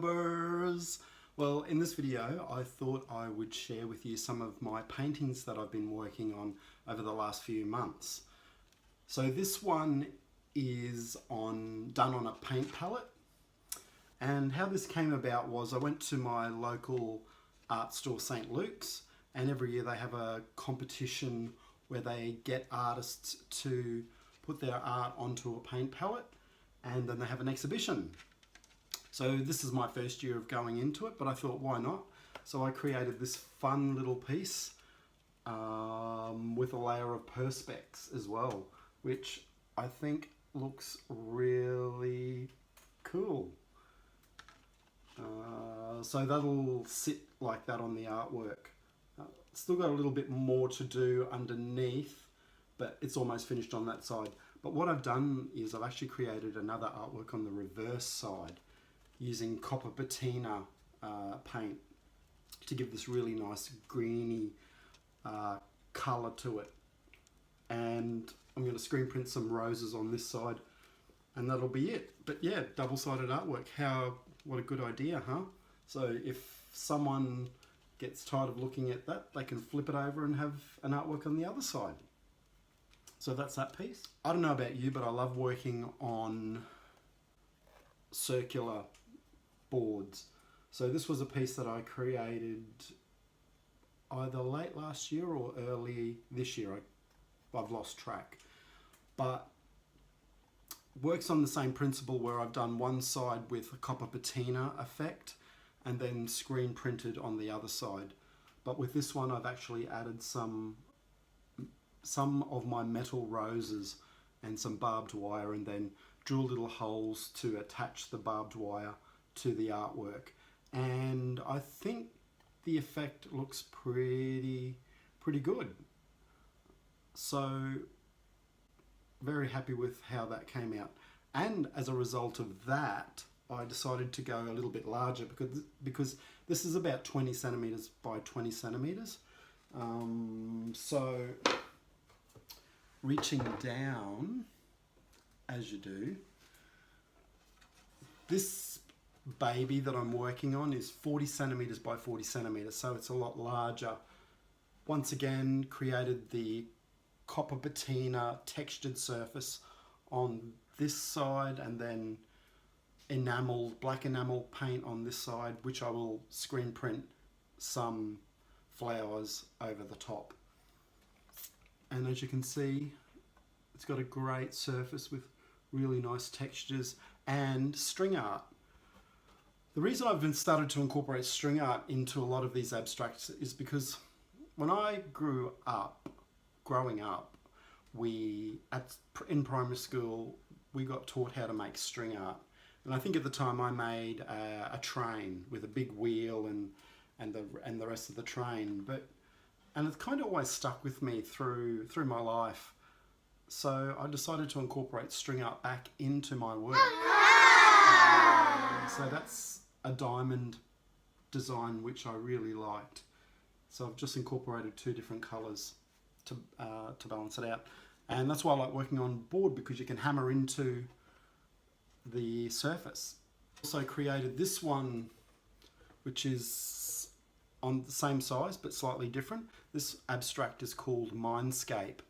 YouTubers! Well, in this video I thought I would share with you some of my paintings that I've been working on over the last few months. So this one is done on a paint palette, and how this came about was I went to my local art store, St. Luke's, and every year they have a competition where they get artists to put their art onto a paint palette, and then they have an exhibition. So this is my first year of going into it, but I thought, why not? So I created this fun little piece with a layer of Perspex as well, which I think looks really cool. So that'll sit like that on the artwork. Still got a little bit more to do underneath, but it's almost finished on that side. But what I've done is I've actually created another artwork on the reverse side using copper patina paint to give this really nice greeny colour to it. And I'm going to screen print some roses on this side, and that'll be it. But yeah, double-sided artwork. What a good idea, huh? So if someone gets tired of looking at that, they can flip it over and have an artwork on the other side. So that's that piece. I don't know about you, but I love working on circular boards. So this was a piece that I created either late last year or early this year. I've lost track. But works on the same principle, where I've done one side with a copper patina effect and then screen printed on the other side. But with this one I've actually added some of my metal roses and some barbed wire, and then drill little holes to attach the barbed wire to the artwork. And I think the effect looks pretty good. So very happy with how that came out. And as a result of that, I decided to go a little bit larger because this is about 20 centimeters by 20 centimeters. So reaching down, as you do, this baby that I'm working on is 40 centimeters by 40 centimeters, so it's a lot larger. Once again, created the copper patina textured surface on this side, and then black enamel paint on this side, which I will screen print some flowers over the top. And as you can see, it's got a great surface with really nice textures and string art. The reason I've started to incorporate string art into a lot of these abstracts is because when I growing up, in primary school, we got taught how to make string art. And I think at the time I made a train with a big wheel and the rest of the train. And it's kind of always stuck with me through my life. So I decided to incorporate string art back into my work. So that's a diamond design which I really liked. So I've just incorporated two different colours to balance it out. And that's why I like working on board, because you can hammer into the surface. Also created this one, which is on the same size but slightly different. This abstract is called Mindscape,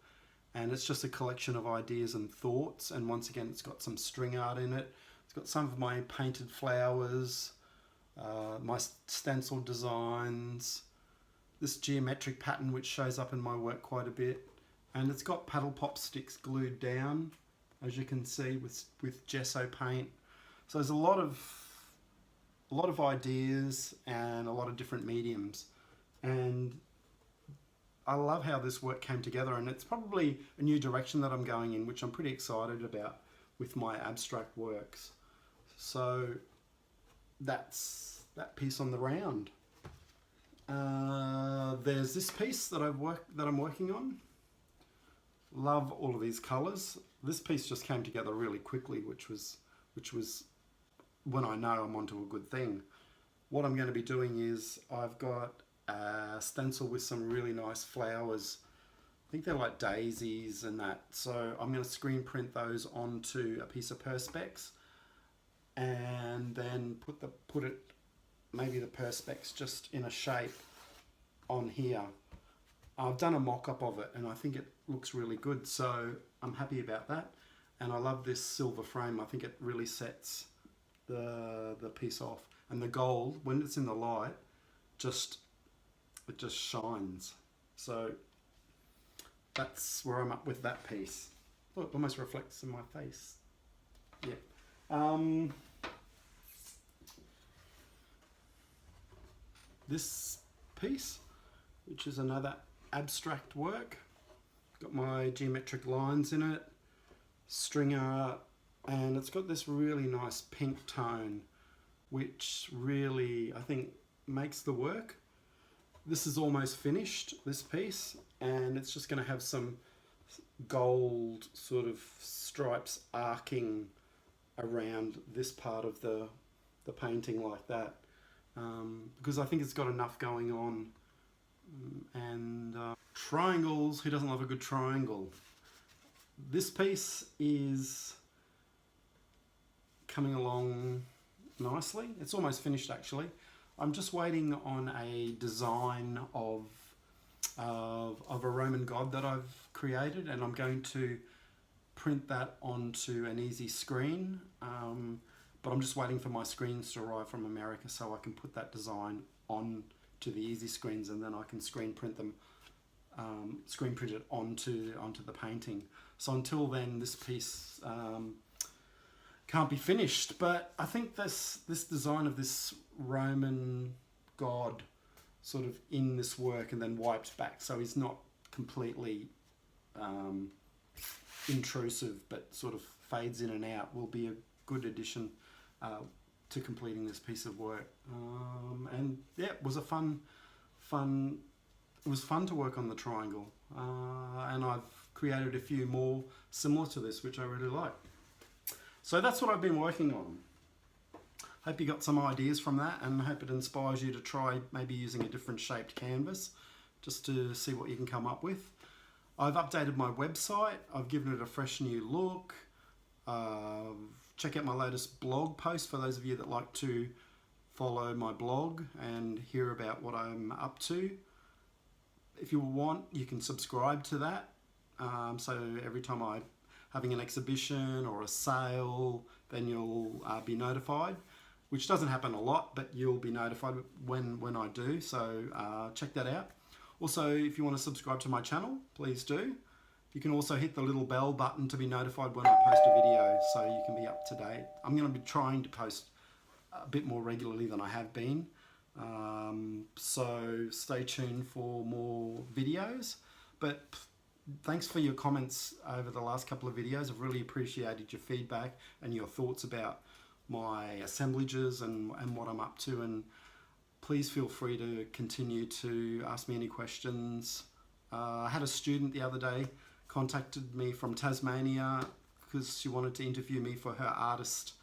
and it's just a collection of ideas and thoughts, and once again it's got some string art in it. It's got some of my painted flowers, my stencil designs, this geometric pattern which shows up in my work quite a bit, and it's got paddle pop sticks glued down, as you can see, with gesso paint. So there's a lot of ideas and a lot of different mediums, and I love how this work came together, and it's probably a new direction that I'm going in, which I'm pretty excited about with my abstract works. So that's that piece on the round. There's this piece that I'm working on. Love all of these colours. This piece just came together really quickly, which was when I know I'm onto a good thing. What I'm going to be doing is I've got a stencil with some really nice flowers. I think they're like daisies and that. So I'm going to screen print those onto a piece of Perspex, and then put it maybe the Perspex just in a shape on here. I've done a mock-up of it and I think it looks really good, so I'm happy about that. And I love this silver frame. I think it really sets the piece off. And the gold, when it's in the light, it just shines. So that's where I'm up with that piece. Look, it almost reflects in my face. Yeah. This piece, which is another abstract work, got my geometric lines in it, stringer, and it's got this really nice pink tone, which really, I think, makes the work. This is almost finished, this piece, and it's just going to have some gold sort of stripes arcing around this part of the painting like that, because I think it's got enough going on. And triangles, who doesn't love a good triangle? This piece is coming along nicely. It's almost finished actually. I'm just waiting on a design of a Roman god that I've created, and I'm going to print that onto an easy screen, but I'm just waiting for my screens to arrive from America so I can put that design on to the easy screens, and then I can screen print them, screen print it onto the painting. So until then, this piece can't be finished. But I think this design of this Roman god sort of in this work and then wiped back, so he's not completely intrusive, but sort of fades in and out, will be a good addition to completing this piece of work. And yeah, it was it was fun to work on the triangle, and I've created a few more similar to this, which I really like. So that's what I've been working on. Hope you got some ideas from that, and hope it inspires you to try maybe using a different shaped canvas just to see what you can come up with. I've updated my website. I've given it a fresh new look. Check out my latest blog post for those of you that like to follow my blog and hear about what I'm up to. If you want, you can subscribe to that. So every time I'm having an exhibition or a sale, then you'll be notified, which doesn't happen a lot, but you'll be notified when I do. So check that out. Also, if you want to subscribe to my channel, please do. You can also hit the little bell button to be notified when I post a video, so you can be up to date. I'm going to be trying to post a bit more regularly than I have been. So stay tuned for more videos. But thanks for your comments over the last couple of videos. I've really appreciated your feedback and your thoughts about my assemblages and what I'm up to. And please feel free to continue to ask me any questions. I had a student the other day contacted me from Tasmania because she wanted to interview me for her artist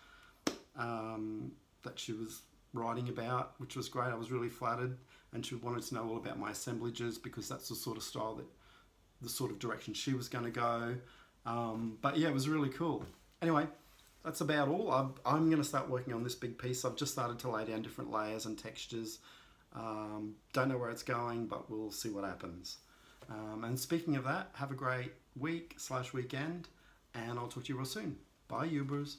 that she was writing about, which was great. I was really flattered, and she wanted to know all about my assemblages because that's the sort of style that, the sort of direction she was going to go. But yeah, it was really cool. Anyway, that's about all. I'm going to start working on this big piece. I've just started to lay down different layers and textures. Don't know where it's going, but we'll see what happens. And speaking of that, have a great week/weekend, and I'll talk to you real soon. Bye, Ubers.